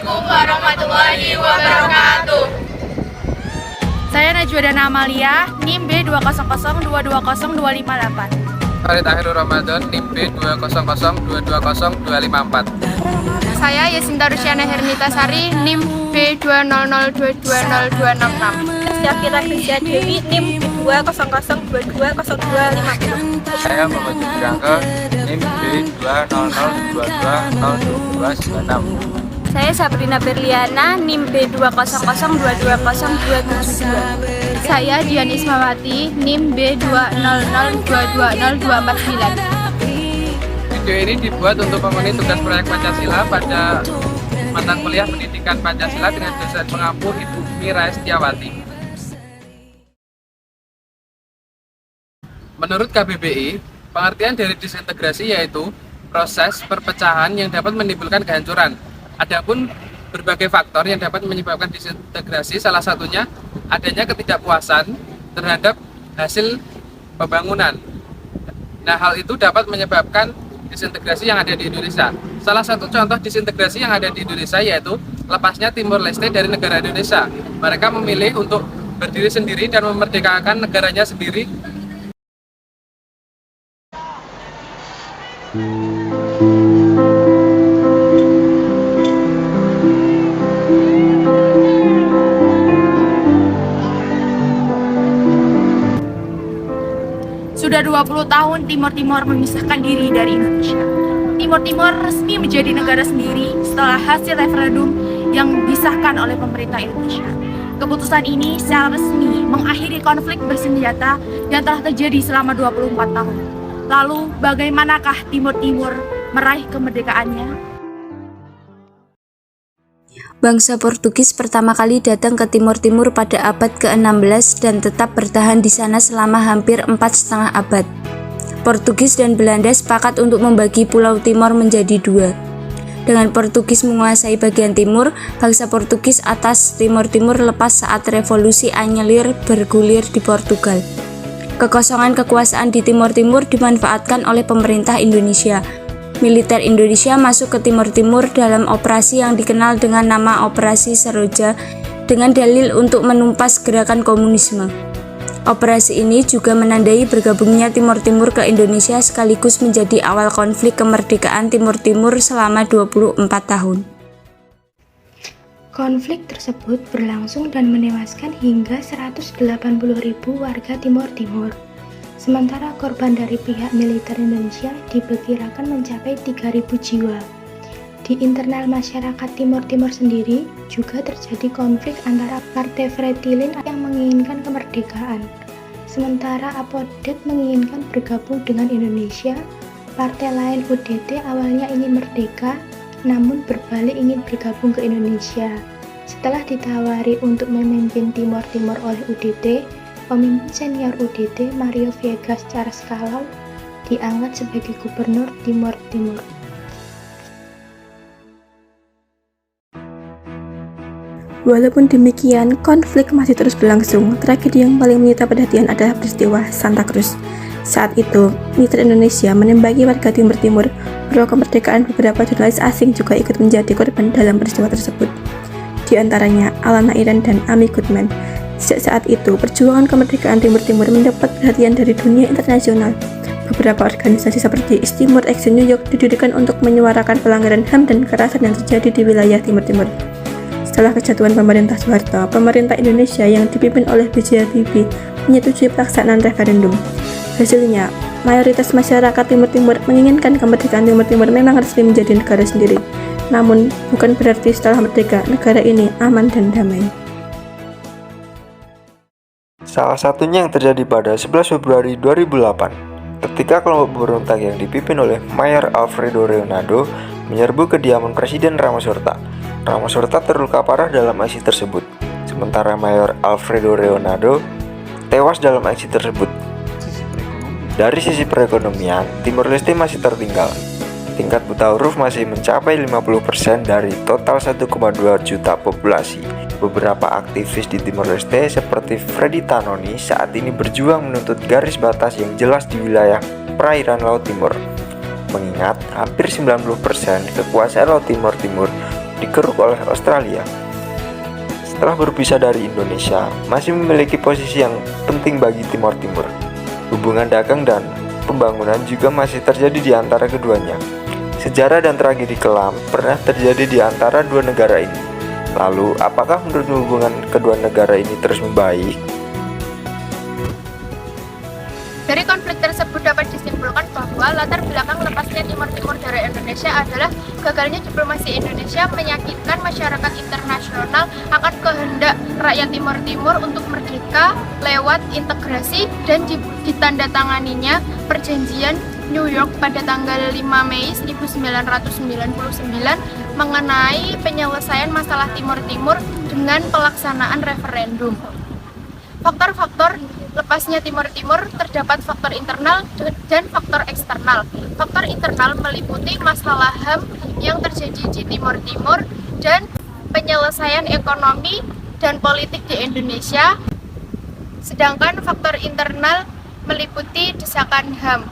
Assalamualaikum warahmatullahi wabarakatuh. Saya Najwa Dana Amalia, NIM B200220258. Farid Akhirul Ramadan, NIM B200220254. Saya Yasinta Rusyana Hernita Sari, NIM B200220266. Syakira Krisya Dewi, NIM B200220250. Saya Muhammad Jubrangka, NIM B200220226. Saya Sabrina Berliana, NIM B200220272. Saya Dian Ismawati, NIM B200220249. Video ini dibuat untuk memenuhi tugas proyek Pancasila pada mata kuliah Pendidikan Pancasila dengan dosen pengampu Ibu Mira Setiawati. Menurut KBBI, pengertian dari disintegrasi yaitu proses perpecahan yang dapat menimbulkan kehancuran. Adapun berbagai faktor yang dapat menyebabkan disintegrasi, salah satunya adanya ketidakpuasan terhadap hasil pembangunan. Nah, hal itu dapat menyebabkan disintegrasi yang ada di Indonesia. Salah satu contoh disintegrasi yang ada di Indonesia yaitu lepasnya Timor Leste dari negara Indonesia. Mereka memilih untuk berdiri sendiri dan memerdekakan negaranya sendiri. Sudah 20 tahun Timor Timur memisahkan diri dari Indonesia. Timor Timur resmi menjadi negara sendiri setelah hasil referendum yang disahkan oleh pemerintah Indonesia. Keputusan ini secara resmi mengakhiri konflik bersenjata yang telah terjadi selama 24 tahun. Lalu, bagaimanakah Timor Timur meraih kemerdekaannya? Bangsa Portugis pertama kali datang ke Timor Timur pada abad ke-16 dan tetap bertahan di sana selama hampir 4,5 abad. Portugis dan Belanda sepakat untuk membagi Pulau Timor menjadi dua. Dengan Portugis menguasai bagian timur, bangsa Portugis atas Timor Timur lepas saat revolusi anyelir bergulir di Portugal. Kekosongan kekuasaan di Timor Timur dimanfaatkan oleh pemerintah Indonesia. Militer Indonesia masuk ke Timor Timur dalam operasi yang dikenal dengan nama Operasi Seroja dengan dalil untuk menumpas gerakan komunisme. Operasi ini juga menandai bergabungnya Timor Timur ke Indonesia sekaligus menjadi awal konflik kemerdekaan Timor Timur selama 24 tahun. Konflik tersebut berlangsung dan menewaskan hingga 180.000 warga Timor Timur. Sementara korban dari pihak militer Indonesia diperkirakan mencapai 3.000 jiwa. Di internal masyarakat Timor Timur sendiri juga terjadi konflik antara Partai Fretilin yang menginginkan kemerdekaan, sementara Apodet menginginkan bergabung dengan Indonesia. Partai lain UDT awalnya ingin merdeka, namun berbalik ingin bergabung ke Indonesia. Setelah ditawari untuk memimpin Timor Timur oleh UDT, pemimpin senior UDT Mario Viegas Carrascal diangkat sebagai gubernur Timor Timur. Walaupun demikian, konflik masih terus berlangsung. Tragedi yang paling menyita perhatian adalah peristiwa Santa Cruz. Saat itu, militer Indonesia menembaki warga Timor Timur. Pro kemerdekaan beberapa jurnalis asing juga ikut menjadi korban dalam peristiwa tersebut. Di antaranya Alana Iren dan Amy Goodman. Sejak saat itu, perjuangan kemerdekaan Timor Timur mendapat perhatian dari dunia internasional. Beberapa organisasi seperti East Timor Action New York didirikan untuk menyuarakan pelanggaran HAM dan kekerasan yang terjadi di wilayah Timor Timur. Setelah kejatuhan pemerintah Soeharto, pemerintah Indonesia yang dipimpin oleh B.J. Habibie menyetujui pelaksanaan referendum. Hasilnya, mayoritas masyarakat Timor Timur menginginkan kemerdekaan Timor Timur memang resmi menjadi negara sendiri. Namun, bukan berarti setelah merdeka, negara ini aman dan damai. Salah satunya yang terjadi pada 11 Februari 2008, ketika kelompok pemberontak yang dipimpin oleh Mayor Alfredo Leonardo menyerbu kediaman Presiden Ramos Horta. Ramos Horta terluka parah dalam aksi tersebut, sementara Mayor Alfredo Leonardo tewas dalam aksi tersebut. Dari sisi perekonomian, Timor Leste masih tertinggal. Tingkat buta huruf masih mencapai 50% dari total 1,2 juta populasi. Beberapa aktivis di Timor Leste seperti Freddy Tanoni saat ini berjuang menuntut garis batas yang jelas di wilayah perairan Laut Timur. Mengingat hampir 90% kekuasaan Laut Timur dikeruk oleh Australia. Setelah berpisah dari Indonesia, masih memiliki posisi yang penting bagi Timor Timur. Hubungan dagang dan pembangunan juga masih terjadi di antara keduanya. Sejarah dan tragedi kelam pernah terjadi di antara dua negara ini. Lalu, apakah menurut hubungan kedua negara ini terus membaik? Dari konflik tersebut dapat disimpulkan bahwa latar belakang lepasnya Timor Timur dari Indonesia adalah gagalnya diplomasi Indonesia meyakinkan masyarakat internasional akan kehendak rakyat Timor Timur untuk merdeka lewat integrasi dan ditandatanganinya perjanjian New York pada tanggal 5 Mei 1999 mengenai penyelesaian masalah Timor Timur dengan pelaksanaan referendum. Faktor-faktor lepasnya Timor Timur terdapat faktor internal dan faktor eksternal. Faktor internal meliputi masalah HAM yang terjadi di Timor Timur dan penyelesaian ekonomi dan politik di Indonesia. Sedangkan faktor internal meliputi desakan HAM.